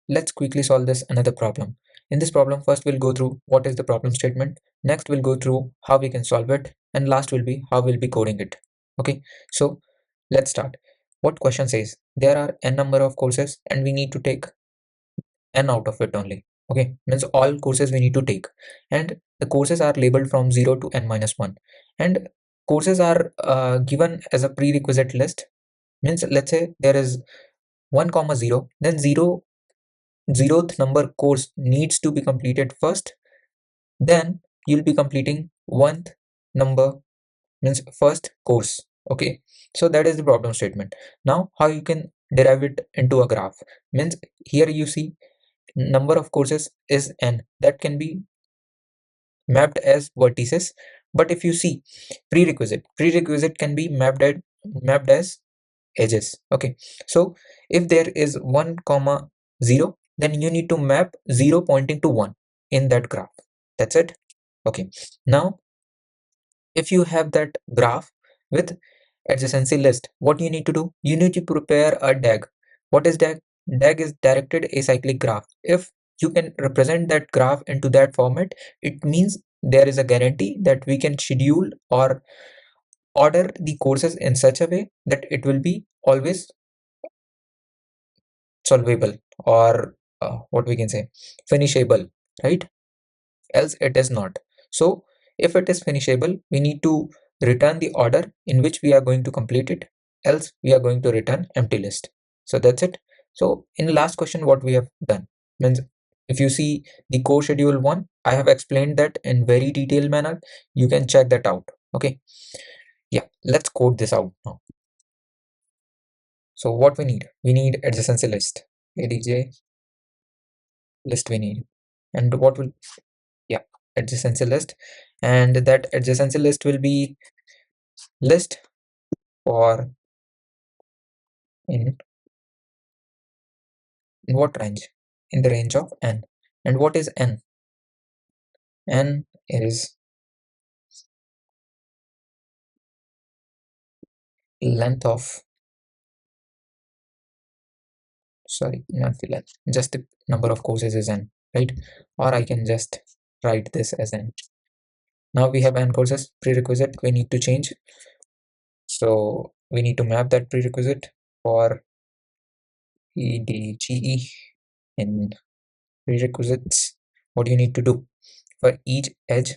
let's quickly solve this another problem. In this problem, first we'll go through what is the problem statement. Next we'll go through how we can solve it, and last will be how we'll be coding it. Okay, so let's start. What question says there are n number of courses and we need to take n out of it only. Okay, means all courses we need to take, and the courses are labeled from 0 to n minus 1, and courses are given as a prerequisite list. Means let's say there is 1 comma 0, then 0th number course needs to be completed first, then you'll be completing 1th number, means first course. Okay, so that is the problem statement. Now how you can derive it into a graph, means here you see number of courses is n, that can be mapped as vertices. But if you see prerequisite can be mapped as edges. Okay, so if there is 1 comma 0, then you need to map 0 pointing to 1 in that graph. That's it. Okay, now if you have that graph with adjacency list, what you need to do, you need to prepare a DAG. What is DAG? DAG is directed acyclic graph. If you can represent that graph into that format, it means there is a guarantee that we can schedule or order the courses in such a way that it will be always solvable, or what we can say, finishable, right? Else it is not. So if it is finishable, we need to return the order in which we are going to complete it, else we are going to return empty list. So that's it. So in the last question, what we have done means, if you see the course schedule 1, I have explained that in very detailed manner. You can check that out. Okay, yeah, let's code this out now. So what we need adjacency list, adj list we need, and what will, yeah, adjacency list, and that adjacency list will be list for in, in what range, in the range of n. And what is n? N is length of, sorry, not the length, just the number of courses is n, right? Or I can just write this as n. Now we have n courses. Prerequisite we need to change, so we need to map that prerequisite for edge in prerequisites. What you need to do, for each edge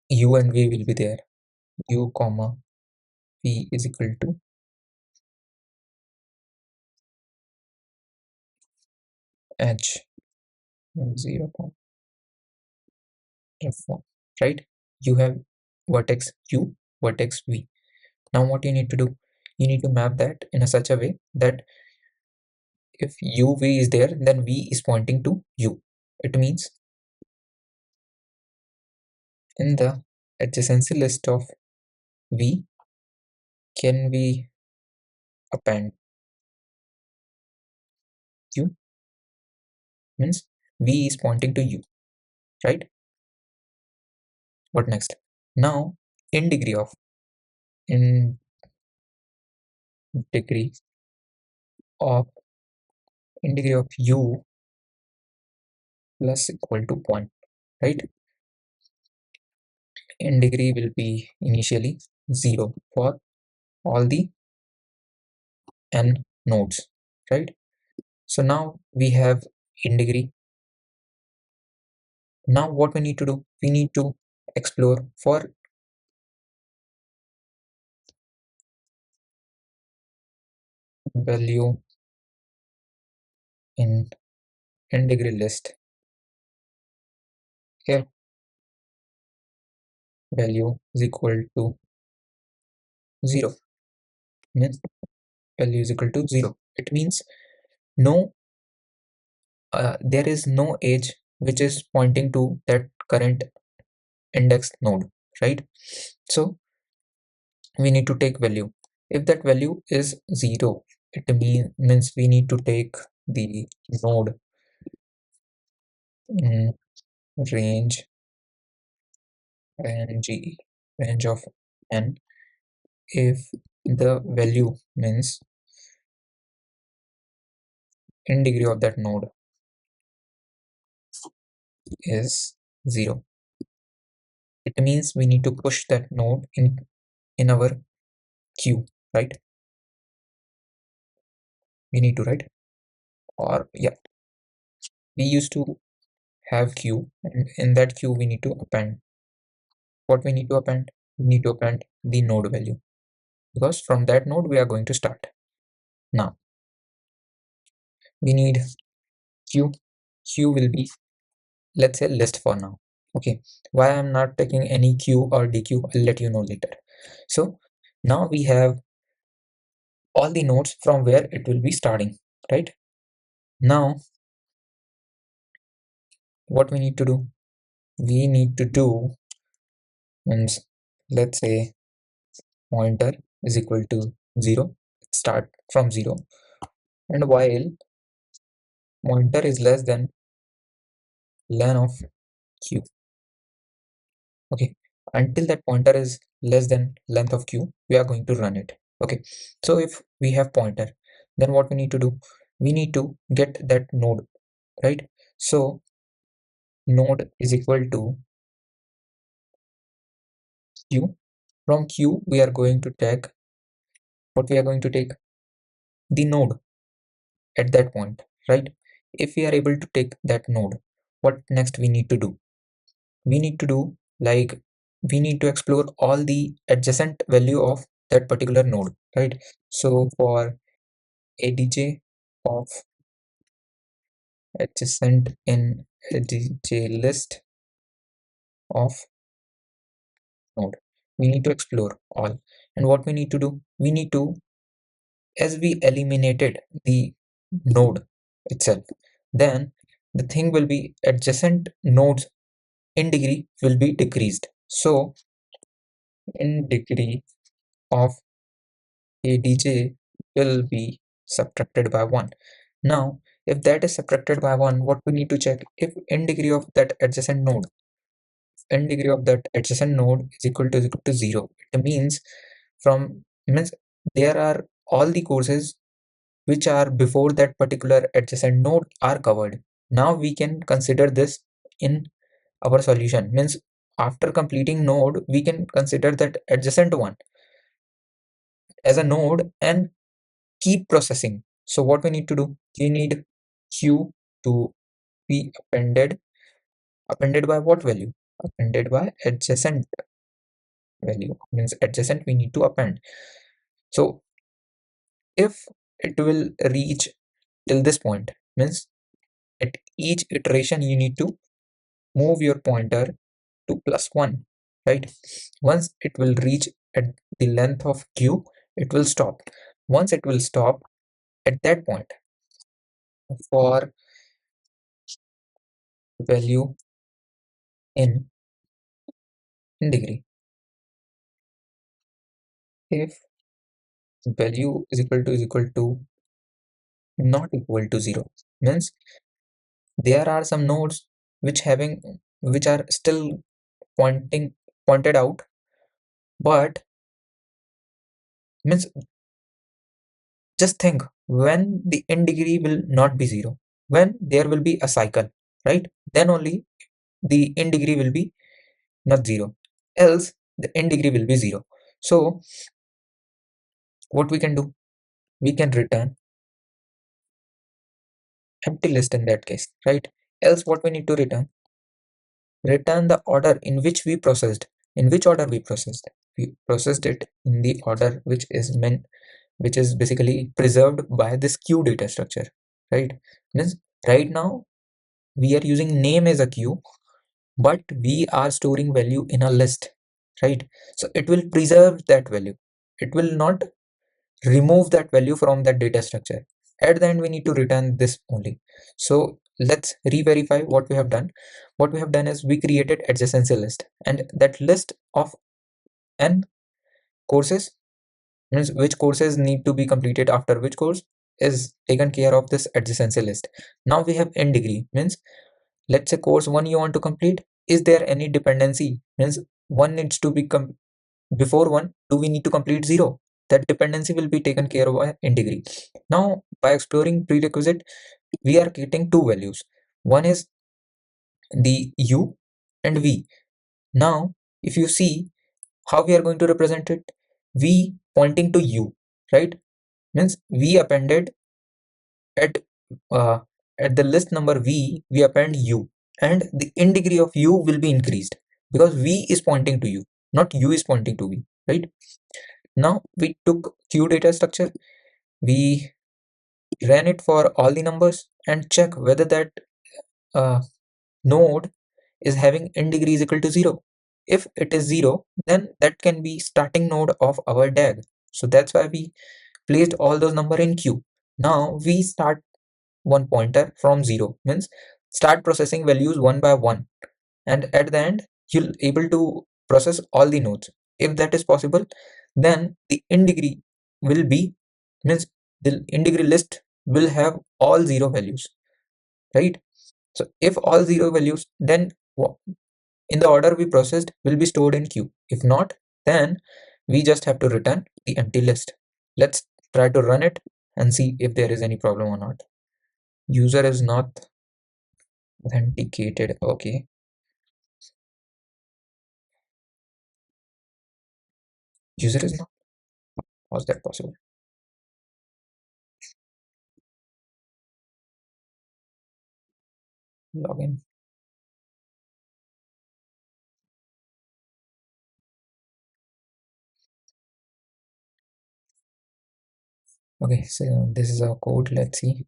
u and v will be there. U comma v is equal to h 0.f1, right? You have vertex u, vertex v. Now what you need to do, you need to map that in a such a way that if uv is there, then v is pointing to u. It means in the adjacency list of v, can we append u, means v is pointing to u, right? What next? Now in degree of, in degree of, in degree of u plus equal to 1, right? In degree will be initially 0 for all the n nodes, right? So now we have in degree. Now what we need to do, we need to explore for value in degree list if value is equal to 0, means value is equal to 0. It means no, there is no edge which is pointing to that current index node, right? So we need to take value. If that value is 0, it means we need to take the node in range range of n. If the value means in degree of that node is 0, it means we need to push that node in our queue, right? We need to, right? Or yeah, we used to have queue, and in that queue we need to append. What we need to append? We need to append the node value, because from that node we are going to start. Now we need queue. Queue will be, let's say, list for now. Okay, why I'm not taking any queue or dq, I'll let you know later. So now we have all the nodes from where it will be starting, right? Now what we need to do, we need to do means, let's say pointer is equal to 0, start from 0, and while pointer is less than len of q. Okay, until that pointer is less than length of q, we are going to run it. Okay, so if we have pointer, then what we need to do, we need to get that node, right? So node is equal to q. From q we are going to take, what we are going to take, the node at that point, right? If we are able to take that node, what next we need to do, we need to do, like, we need to explore all the adjacent value of that particular node, right? So for adj of adjacent in adj list of node, we need to explore all. And what we need to do, we need to, as we eliminated the node itself, then the thing will be adjacent nodes in degree will be decreased. So in degree of adj will be subtracted by 1. Now if that is subtracted by 1, what we need to check, if in degree of that adjacent node, n degree of that adjacent node is equal to 0, it means from, means there are all the courses which are before that particular adjacent node are covered. Now we can consider this in our solution, means after completing node we can consider that adjacent one as a node and keep processing. So what we need to do, we need q to be appended by what value, appended by adjacent value, means adjacent we need to append. So if it will reach till this point, means at each iteration you need to move your pointer to +1, right? Once it will reach at the length of q, it will stop. Once it will stop, at that point, for value in degree, if value is equal to not equal to 0, means there are some nodes which are still pointed out, but means just think, when the in degree will not be 0, when there will be a cycle, right? Then only the in degree will be not 0, else the in degree will be 0. So what we can do, we can return empty list in that case, right? Else what we need to return the order in which we processed. In which order we processed it in the order which is meant, which is basically preserved by this queue data structure, right? Means right now we are using name as a queue, but we are storing value in a list, right? So it will preserve that value, it will not remove that value from that data structure. At the end we need to return this only. So let's re-verify what we have done. What we have done is we created adjacency list, and that list of n courses, means which courses need to be completed after which course, is taken care of this adjacency list. Now we have n degree, means let's say course 1 you want to complete, is there any dependency, means 1 needs to be before 1 do we need to complete 0? that dependency will be taken care of by in degree. Now, by exploring prerequisite, we are getting two values. One is the u and v. Now, if you see how we are going to represent it, v pointing to u, right? Means we appended at uh, at the list number v, we append u, and the in degree of u will be increased because v is pointing to u, not u is pointing to v, right? Now we took q data structure, we ran it for all the numbers and check whether that uh, node is having n degree is equal to 0. If it is 0, then that can be starting node of our DAG. So that's why we placed all those number in queue. Now we start one pointer from 0, means start processing values one by one, and at the end you'll able to process all the nodes. If that is possible, then the in degree will be, means the in degree list will have all 0 values, right? So if all 0 values, then in the order we processed will be stored in queue. If not, then we just have to return the empty list. Let's try to run it and see if there is any problem or not. User is not authenticated. Okay. User is not. How's that possible? Login. Okay, so this is our code. Let's see.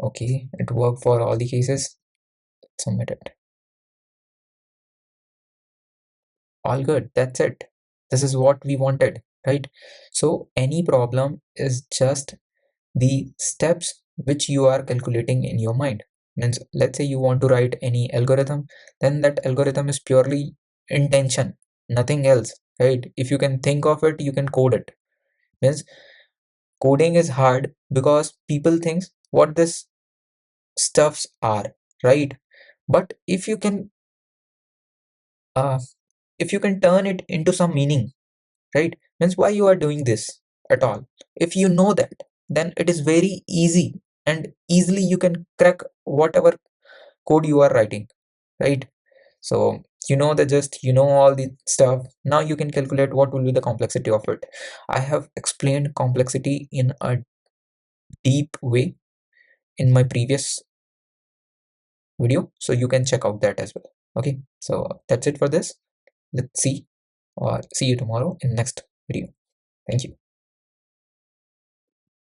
Okay, it worked for all the cases. Submit it. All good. That's it. This is what we wanted, right? So any problem is just the steps which you are calculating in your mind. Means let's say you want to write any algorithm, then that algorithm is purely intention, nothing else, right? If you can think of it, you can code it. Means coding is hard because people think what this stuffs are, right? But uh, if you can turn it into some meaning, right? Means why you are doing this at all. If you know that, then it is very easy, and easily you can crack whatever code you are writing, right? So you know the gist, you know all the stuff. Now you can calculate what will be the complexity of it. I have explained complexity in a deep way in my previous video, so you can check out that as well. Okay, so that's it for this. Let's see or see you tomorrow in next video. Thank you.